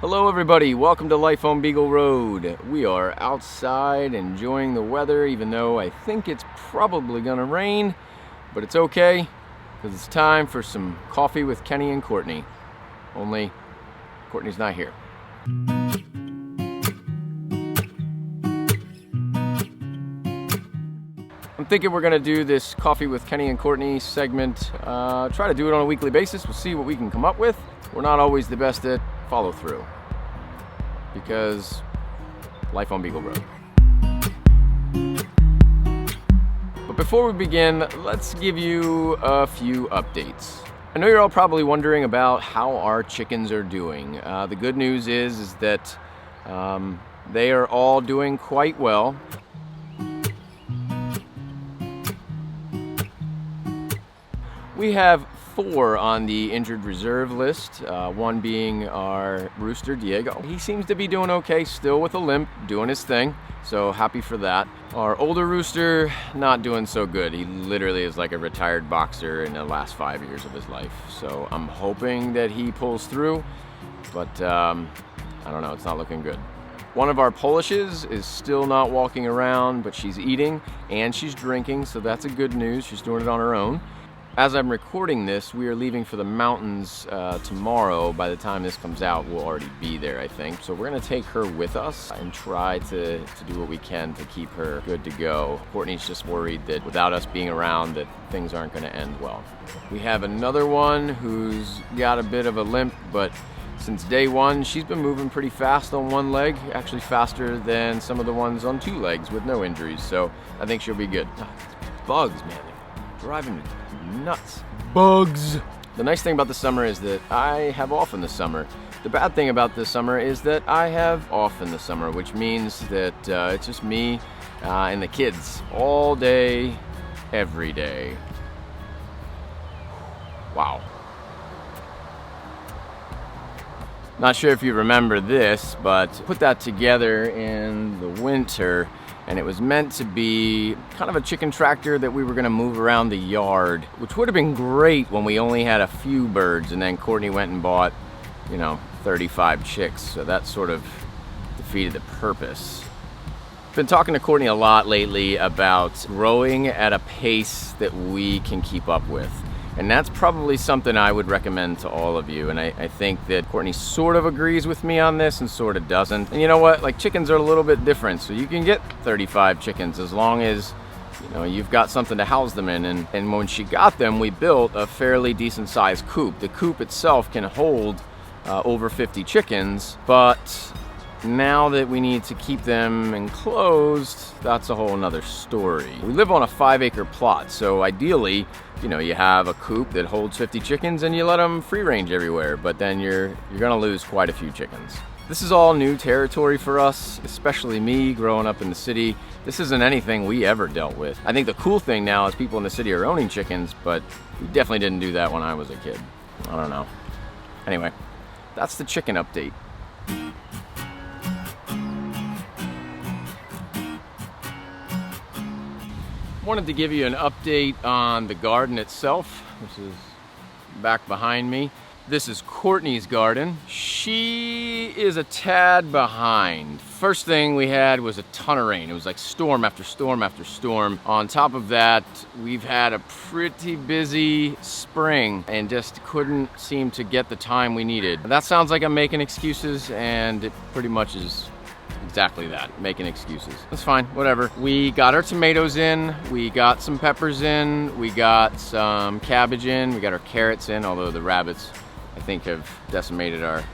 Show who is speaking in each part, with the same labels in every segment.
Speaker 1: Hello everybody, welcome to Life on Beagle Road. We are outside enjoying the weather, even though I think it's probably gonna rain, but it's okay, because it's time for some coffee with Kenny and Courtney. Only, Courtney's not here. I'm thinking we're gonna do this coffee with Kenny and Courtney segment, try to do it on a weekly basis. We'll see what we can come up with. We're not always the best at follow through, because life on Beagle Road. But before we begin, let's give you a few updates. I know you're all probably wondering about how our chickens are doing. The good news is that they are all doing quite well. We have 4 on the injured reserve list, one being our rooster, Diego. He seems to be doing okay, still with a limp, doing his thing, so happy for that. Our older rooster, not doing so good. He literally is like a retired boxer in the last 5 years of his life, so I'm hoping that he pulls through, but I don't know, it's not looking good. One of our Polishes is still not walking around, but she's eating and she's drinking, so that's a good news. She's doing it on her own. As I'm recording this, we are leaving for the mountains tomorrow. By the time this comes out, we'll already be there, I think. So we're gonna take her with us and try to do what we can to keep her good to go. Courtney's just worried that without us being around, that things aren't gonna end well. We have another one who's got a bit of a limp, but since day one, she's been moving pretty fast on one leg, actually faster than some of the ones on 2 legs with no injuries. So I think she'll be good. Bugs, man, they're driving me nuts. Bugs. The nice thing about the summer is that I have off in the summer. The bad thing about the summer is that I have off in the summer, which means that it's just me and the kids all day, every day. Wow. Not sure if you remember this, but put that together in the winter, and it was meant to be kind of a chicken tractor that we were gonna move around the yard, which would have been great when we only had a few birds, and then Courtney went and bought, 35 chicks, so that sort of defeated the purpose. Been talking to Courtney a lot lately about growing at a pace that we can keep up with. And that's probably something I would recommend to all of you. And I think that Courtney sort of agrees with me on this and sort of doesn't. And you know what? Like, chickens are a little bit different. So you can get 35 chickens as long as, you've got something to house them in. And when she got them, we built a fairly decent sized coop. The coop itself can hold over 50 chickens, but now that we need to keep them enclosed, that's a whole nother story. We live on a 5-acre plot, so ideally, you have a coop that holds 50 chickens and you let them free range everywhere, but then you're gonna lose quite a few chickens. This is all new territory for us, especially me growing up in the city. This isn't anything we ever dealt with. I think the cool thing now is people in the city are owning chickens, but we definitely didn't do that when I was a kid. I don't know. Anyway, that's the chicken update. Wanted to give you an update on the garden itself. This is back behind me. This is Courtney's garden. She is a tad behind. First thing we had was a ton of rain. It was like storm after storm after storm. On top of that, we've had a pretty busy spring and just couldn't seem to get the time we needed. That sounds like I'm making excuses, and it pretty much is exactly that, making excuses. That's fine, whatever. We got our tomatoes in, we got some peppers in, we got some cabbage in, we got our carrots in, although the rabbits, I think, have decimated our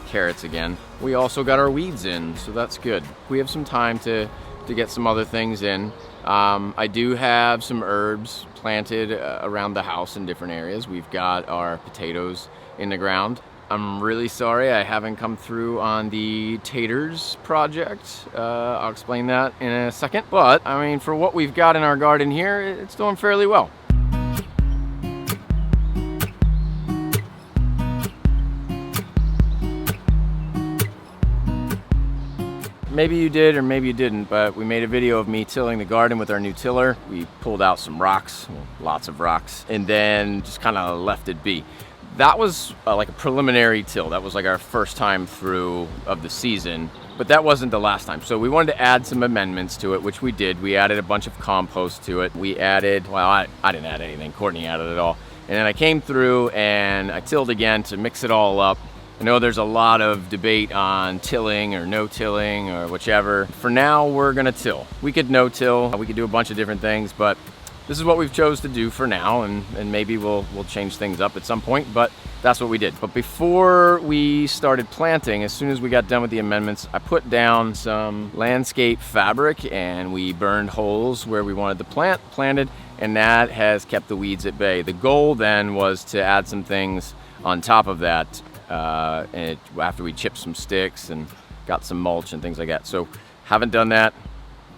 Speaker 1: carrots again. We also got our weeds in, so that's good. We have some time to get some other things in. I do have some herbs planted around the house in different areas. We've got our potatoes in the ground. I'm really sorry I haven't come through on the taters project. I'll explain that in a second. But, I mean, for what we've got in our garden here, it's doing fairly well. Maybe you did or maybe you didn't, but we made a video of me tilling the garden with our new tiller. We pulled out some rocks, lots of rocks, and then just kind of left it be. That was like a preliminary till. That was like our first time through of the season, but that wasn't the last time. So we wanted to add some amendments to it, which we did. We added a bunch of compost to it. We added, well, I didn't add anything. Courtney added it all. And then I came through and I tilled again to mix it all up. I know there's a lot of debate on tilling or no tilling or whichever. For now, we're gonna till. We could no till, we could do a bunch of different things, but this is what we've chose to do for now, and maybe we'll change things up at some point, but that's what we did. But before we started planting, as soon as we got done with the amendments, I put down some landscape fabric and we burned holes where we wanted the plant planted, and that has kept the weeds at bay. The goal then was to add some things on top of that after we chipped some sticks and got some mulch and things like that. So haven't done that,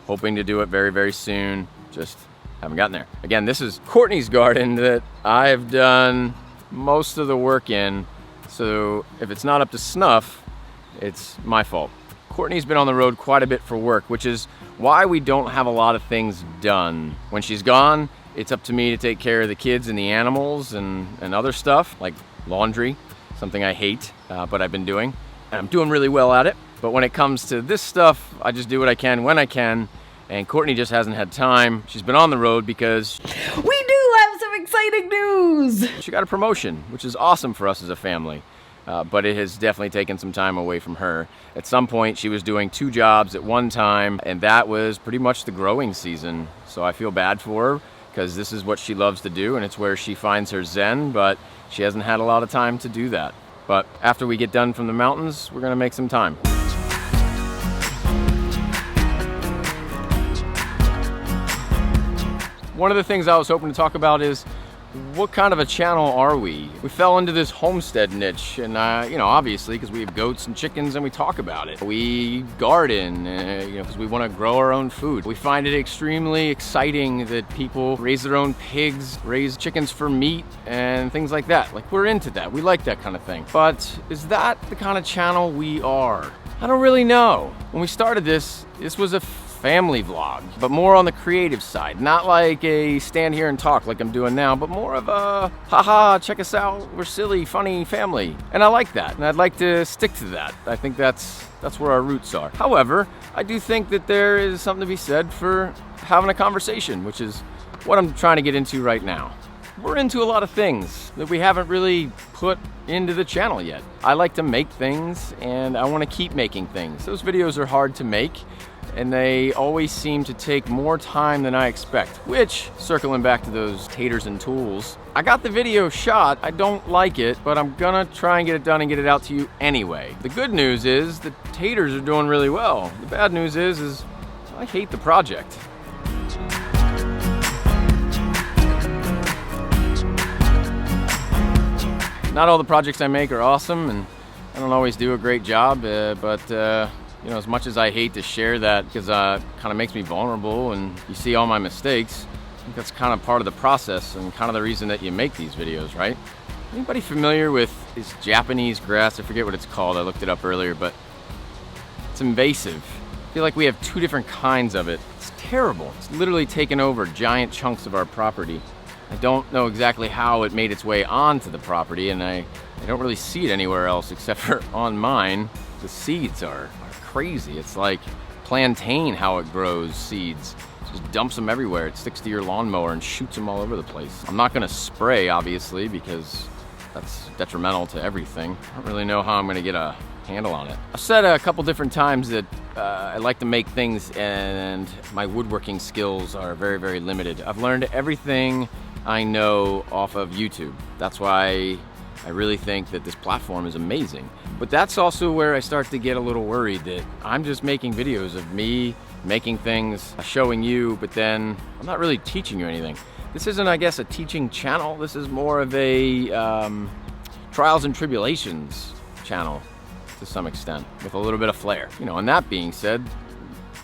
Speaker 1: hoping to do it very, very soon. Just haven't gotten there. Again, this is Courtney's garden that I've done most of the work in, so if it's not up to snuff, it's my fault. Courtney's been on the road quite a bit for work, which is why we don't have a lot of things done. When she's gone, it's up to me to take care of the kids and the animals and other stuff, like laundry, something I hate, but I've been doing. And I'm doing really well at it, but when it comes to this stuff, I just do what I can when I can. And Courtney just hasn't had time. She's been on the road because
Speaker 2: we do have some exciting news.
Speaker 1: She got a promotion, which is awesome for us as a family. But it has definitely taken some time away from her. At some point, she was doing 2 jobs at one time, and that was pretty much the growing season. So I feel bad for her because this is what she loves to do, and it's where she finds her zen, but she hasn't had a lot of time to do that. But after we get done from the mountains, we're gonna make some time. One of the things I was hoping to talk about is what kind of a channel are we? We fell into this homestead niche, and you know, obviously because we have goats and chickens and we talk about it. We garden, you know, because we want to grow our own food. We find it extremely exciting that people raise their own pigs, raise chickens for meat and things like that. Like, we're into that. We like that kind of thing. But is that the kind of channel we are? I don't really know. When we started this was a family vlog, but more on the creative side. Not like a stand here and talk like I'm doing now, but more of a haha, check us out, we're silly, funny family. And I like that, and I'd like to stick to that. I think that's where our roots are. However, I do think that there is something to be said for having a conversation, which is what I'm trying to get into right now. We're into a lot of things that we haven't really put into the channel yet. I like to make things, and I want to keep making things. Those videos are hard to make, and they always seem to take more time than I expect, which, circling back to those taters and tools, I got the video shot. I don't like it, but I'm gonna try and get it done and get it out to you anyway. The good news is the taters are doing really well. The bad news is I hate the project. Not all the projects I make are awesome, and I don't always do a great job, but you know, as much as I hate to share that because it kind of makes me vulnerable and you see all my mistakes, I think that's kind of part of the process and kind of the reason that you make these videos, right? Anybody familiar with this Japanese grass? I forget what it's called. I looked it up earlier, but it's invasive. I feel like we have 2 different kinds of it. It's terrible. It's literally taken over giant chunks of our property. I don't know exactly how it made its way onto the property, and I don't really see it anywhere else except for on mine. The seeds are crazy. It's like plantain how it grows seeds. It just dumps them everywhere. It sticks to your lawnmower and shoots them all over the place. I'm not gonna spray, obviously, because that's detrimental to everything. I don't really know how I'm gonna get a handle on it. I've said a couple different times that I like to make things and my woodworking skills are very, very limited. I've learned everything I know off of YouTube. That's why I really think that this platform is amazing. But that's also where I start to get a little worried that I'm just making videos of me making things, showing you, but then I'm not really teaching you anything. This isn't, I guess, a teaching channel. This is more of a trials and tribulations channel to some extent, with a little bit of flair. You know, and that being said,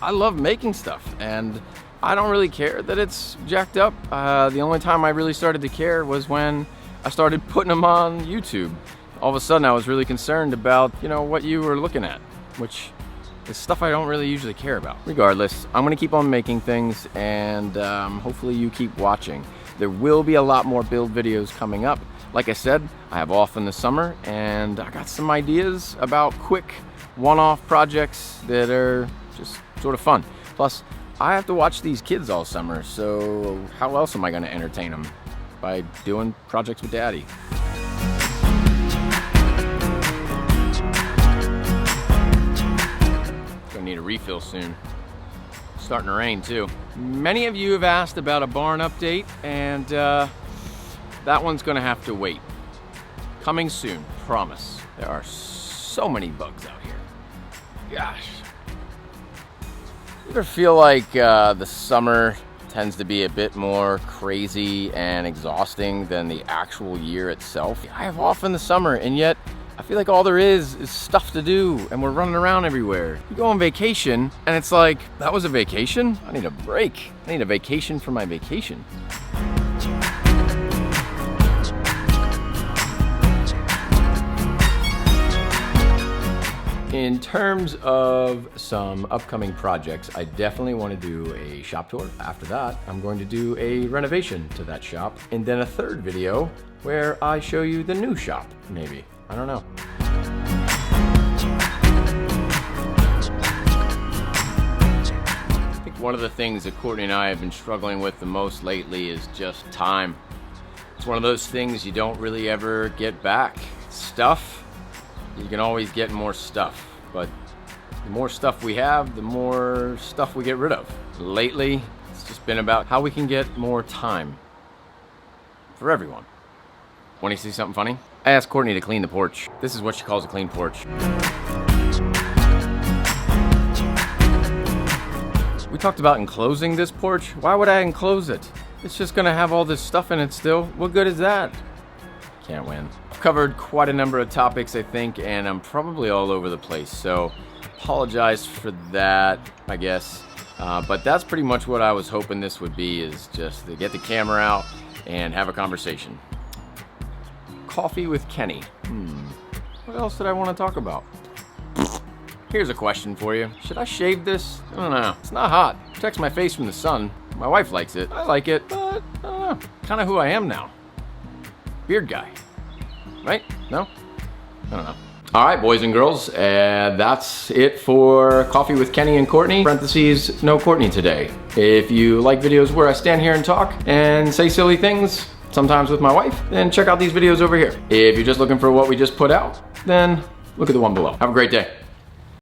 Speaker 1: I love making stuff, and I don't really care that it's jacked up. The only time I really started to care was when I started putting them on YouTube. All of a sudden I was really concerned about, you know, what you were looking at, which is stuff I don't really usually care about. Regardless, I'm gonna keep on making things, and hopefully you keep watching. There will be a lot more build videos coming up. Like I said, I have off in the summer and I got some ideas about quick one-off projects that are just sort of fun. Plus, I have to watch these kids all summer, so how else am I gonna entertain them? By doing projects with Daddy. Gonna need a refill soon. It's starting to rain too. Many of you have asked about a barn update, and that one's gonna have to wait. Coming soon, promise. There are so many bugs out here. Gosh. You ever feel like the summer tends to be a bit more crazy and exhausting than the actual year itself? I have off in the summer, and yet I feel like all there is stuff to do, and we're running around everywhere. You go on vacation, and it's like, that was a vacation? I need a break. I need a vacation from my vacation. In terms of some upcoming projects, I definitely want to do a shop tour. After that, I'm going to do a renovation to that shop, and then a third video where I show you the new shop, maybe. I don't know. I think one of the things that Courtney and I have been struggling with the most lately is just time. It's one of those things you don't really ever get back. Stuff, you can always get more stuff, but the more stuff we have, the more stuff we get rid of. Lately, it's just been about how we can get more time for everyone. Want to see something funny? I asked Courtney to clean the porch. This is what she calls a clean porch. We talked about enclosing this porch. Why would I enclose it? It's just gonna have all this stuff in it still. What good is that? Can't win. I've covered quite a number of topics, I think, and I'm probably all over the place, so apologize for that, I guess. But that's pretty much what I was hoping this would be, is just to get the camera out and have a conversation. Coffee with Kenny. What else did I want to talk about? Here's a question for you. Should I shave this? I don't know. It's not hot. Protects my face from the sun. My wife likes it. I like it, but I don't know. Kind of who I am now. Beard guy. Right? No? I don't know. All right, boys and girls, that's it for Coffee with Kenny and Courtney. Parentheses, no Courtney today. If you like videos where I stand here and talk and say silly things, sometimes with my wife, then check out these videos over here. If you're just looking for what we just put out, then look at the one below. Have a great day.